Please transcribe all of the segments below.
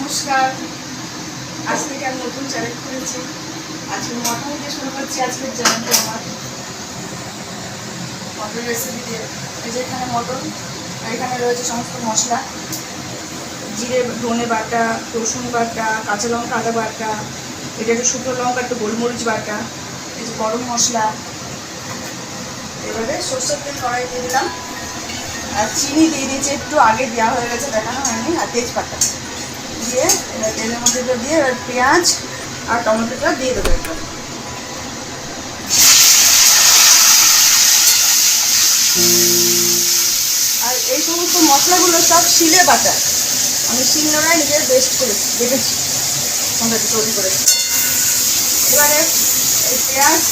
নমস্কার। আজ থেকে আমি নতুন চ্যানেল খুলেছি। আজকে মটন দিয়ে শুরু করছি আজকের চ্যানেলটা আমার মটন রেসিপি দিয়ে। এই যে এখানে মটন, এখানে রয়েছে সমস্ত মশলা, জিরে ধনে বাটা, রসুন বাটা, কাঁচা লঙ্কা আদা বাটা, এটা একটু শুকনো লঙ্কা, একটু গোলমরিচ বাটা, এই যে গরম মশলা। এবারে সরষের তেল কড়াই দিয়ে দিলাম, আর চিনি দিয়ে দিয়েছি, একটু আগে দেওয়া হয়ে গেছে, দেখানো হয়নি, আর তেজপাতা দিয়ে এবার তেলের মধ্যে দিয়ে এবার পেঁয়াজ আর টমেটোটা দিয়ে দেবো একবার। আর এই সমস্ত মশলাগুলো সব শিলে বাটা, আমি শিলনোড়ায় নিজের বেস্ট করেছি, দেখেছি আমাকে তৈরি করেছি। এবারে এই পেঁয়াজ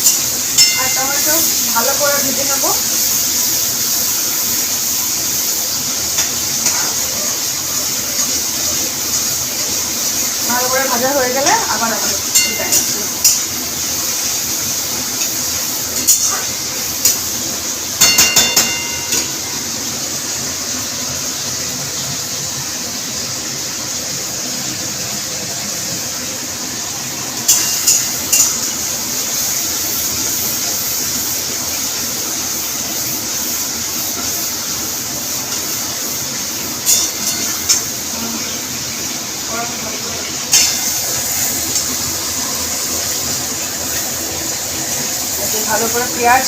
আর টমেটো ভালো করে ভেজে নেবো। ভালো করে ভাজা হয়ে গেলে আবার ভালো করে পেঁয়াজ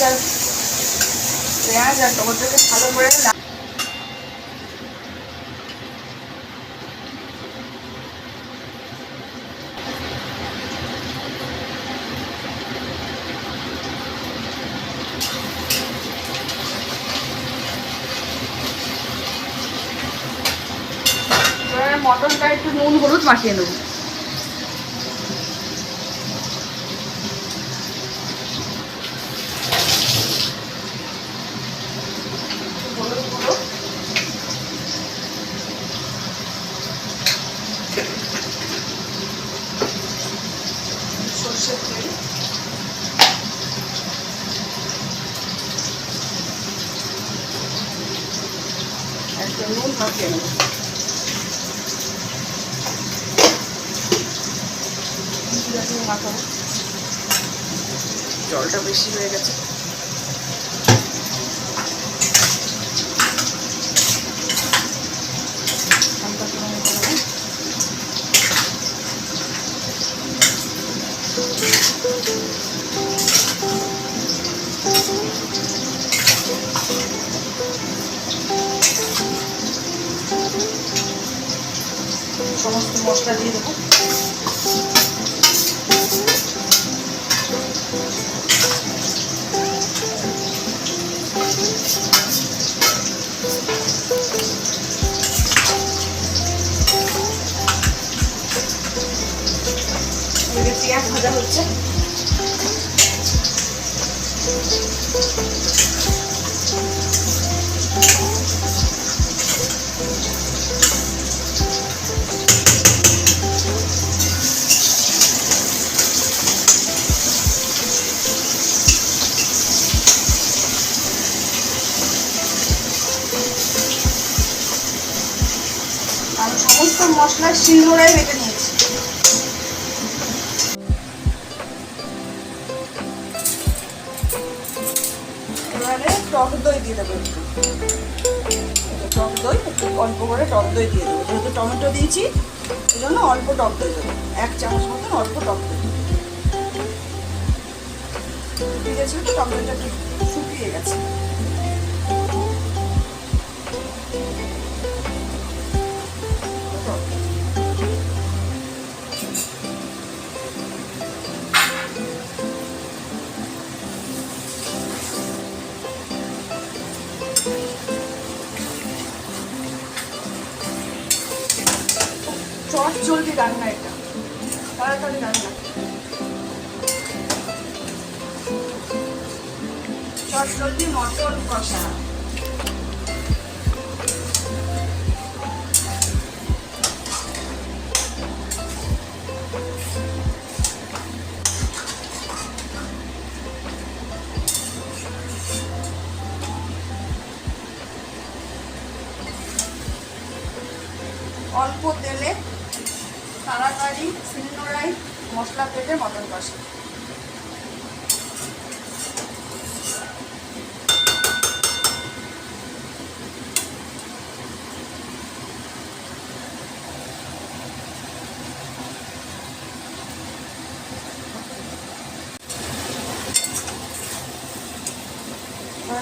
আর টমেটোকে ভালো করে মটনটা একটু নুন হলুদ মাখিয়ে নেব। সরষের তেল, একটু নুন মাখিয়ে নেব। মাখাবো, জলটা বেশি হয়ে গেছে। সমস্ত মশলা দিয়ে দেবো। পেঁয়াজ ভাজা হচ্ছে, আমি সমস্ত মশলা শিলনোড়ায় বেটে নিয়েছি। এবারে টক দই দিয়ে দেবো, টক দই একটু অল্প করে টক দই দিয়ে দেবো, যেহেতু টমেটো দিয়েছি এই জন্য অল্প টক দই দেবো, 1 চামচ মতন অল্প টক দই দিয়েছিল। তো টক দইটা শুকিয়ে গেছে। চট জলদি রান্না, এটা তাড়াতাড়ি রান্না, চট জলদি মটন কষা। অল্প তেলে তাড়াতাড়ি শিলনোড়ায় মশলা পেটে মটন কষা।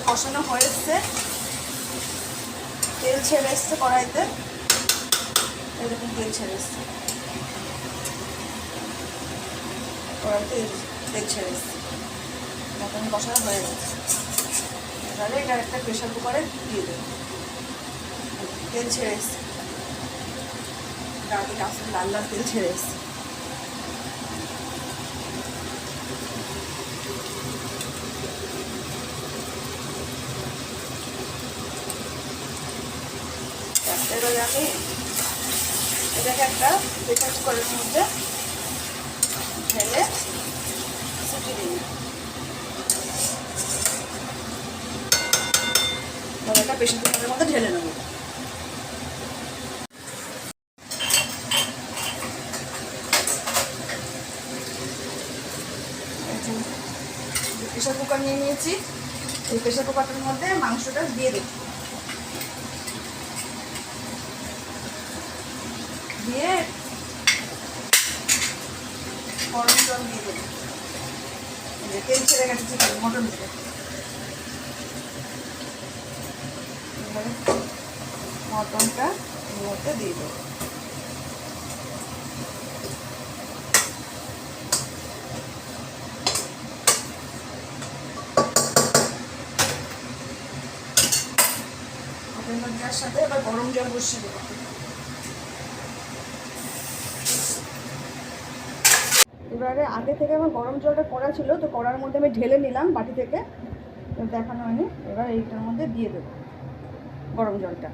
কষানো হয়ে এসছে, তেল ছেড়ে এসছে কড়াইতে, এরকম তেল ছেড়ে এসছে কড়াইতে, তেল ছেড়ে এসছে, মটন কষানো হয়ে গেছে। এবারে এটা একটা প্রেশার কুকারে দিয়ে দেবো। তেল ছেড়ে এসছে, গাড়িতে আসলে লাল লাল তেল ছেড়ে এসছে। এবারে আমি এটাকে একটা প্রেসার কুকারের মধ্যে ঢেলে সিটি দিই। একটা প্রেসার কুকারের মধ্যে ঢেলে নেব। প্রেসার কুকার নিয়ে নিয়েছি, এই প্রেসার কুকারটার মধ্যে মাংসটা দিয়ে দেব, দিয়ে গরম জল দিয়ে দেবো। তেল ছেড়ে গেছে চিকেন মটন থেকে। এবারে মটনটা এর মধ্যে দিয়ে দেবো। মটন দেওয়ার সাথে এবার গরম জল বসিয়ে দেবো। এবারে আগে থেকে আমার গরম জলটা করা ছিল, তো কড়ার মধ্যে আমি ঢেলে নিলাম বাটি থেকে, দেখানো হয়নি। এবার এইটার মধ্যে দিয়ে দেবো গরম জলটা।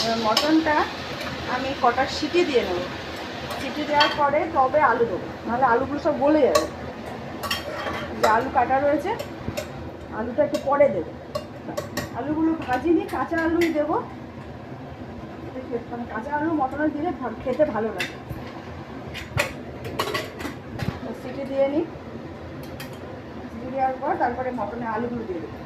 এবার মটনটা আমি কটার সিটি দিয়ে নেব, সিটি দেওয়ার পরে তবে আলু দেবো, নাহলে আলুগুলো সব গলে যাবে। যে আলু কাটা রয়েছে, আলুটা একটু পরে দেবো। আলুগুলো ভাজিনি, কাঁচা আলুই দেবো, মানে কাঁচা আলু মটনে দিলে খেতে ভালো লাগে। সিটি দিয়ে নিই, সিটি দেওয়ার পর তারপরে মটনে আলুগুলো দিয়ে দেবো।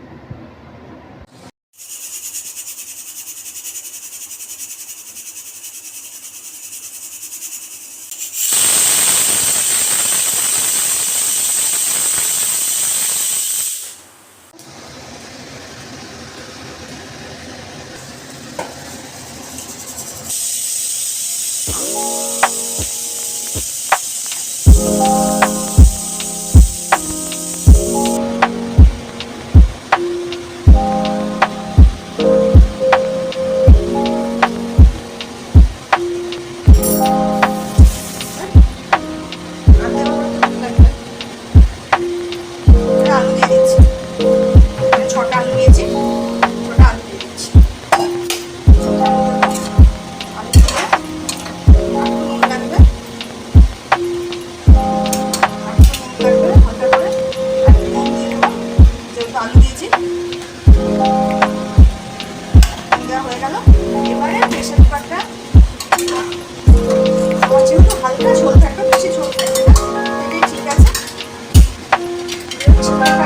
হালকা ঝোল থাকবে, বেশি ঝোল থাকবে না, এটাই ঠিক আছে।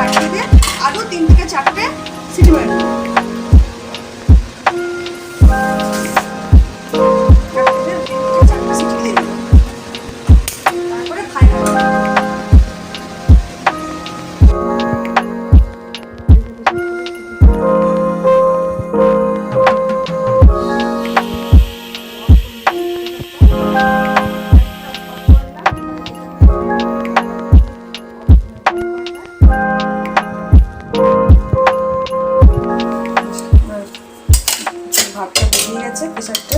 আটকে দিয়ে আরও 3 থেকে 4টে সিটি মারবে। তারপরে ফাইনাল ভাতটা বেরিয়ে গেছে প্রেসারটা।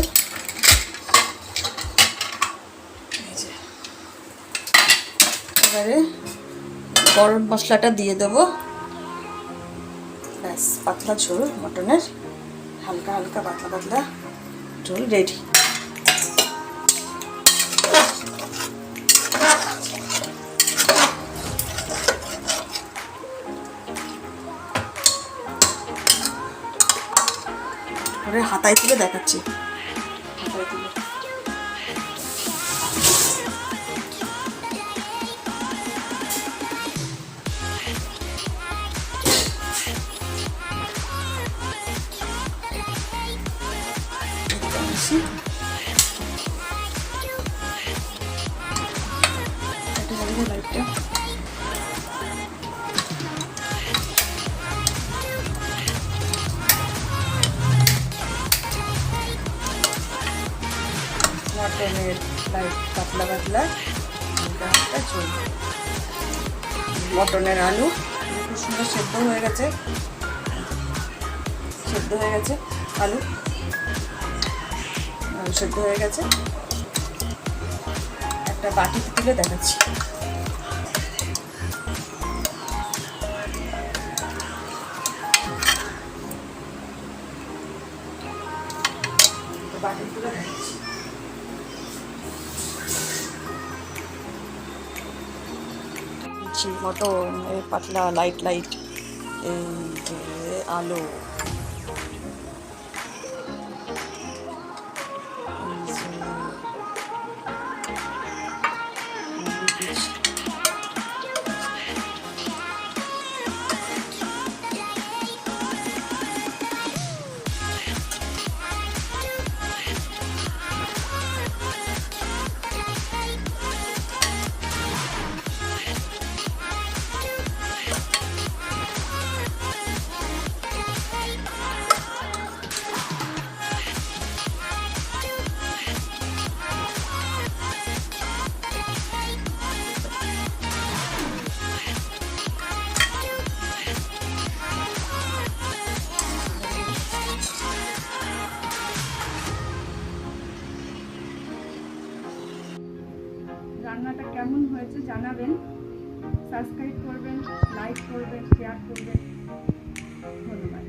এবারে গরম মশলাটা দিয়ে দেবো, ব্যাস পাতলা ঝোল মটনের, হালকা হালকা পাতলা পাতলা ঝোল রেডি। তারপরে হাতায় তুলে দেখাচ্ছি। হাতায় তুলে লাইটটা মটনের লাইট পাতলা পাতলা ঝোল। মটনের আলু খুব সুন্দর সেদ্ধ হয়ে গেছে, আলু সেদ্ধ হয়ে গেছে। একটা বাটিতে তুলে দেখাচ্ছি। বাটি তুলে দেখাচ্ছি। মটন পাতলা লাইট লাইট, এই যে আলু, রান্নাটা কেমন হয়েছে জানাবেন, সাবস্ক্রাইব করবেন, লাইক করবেন, শেয়ার করবেন। ধন্যবাদ।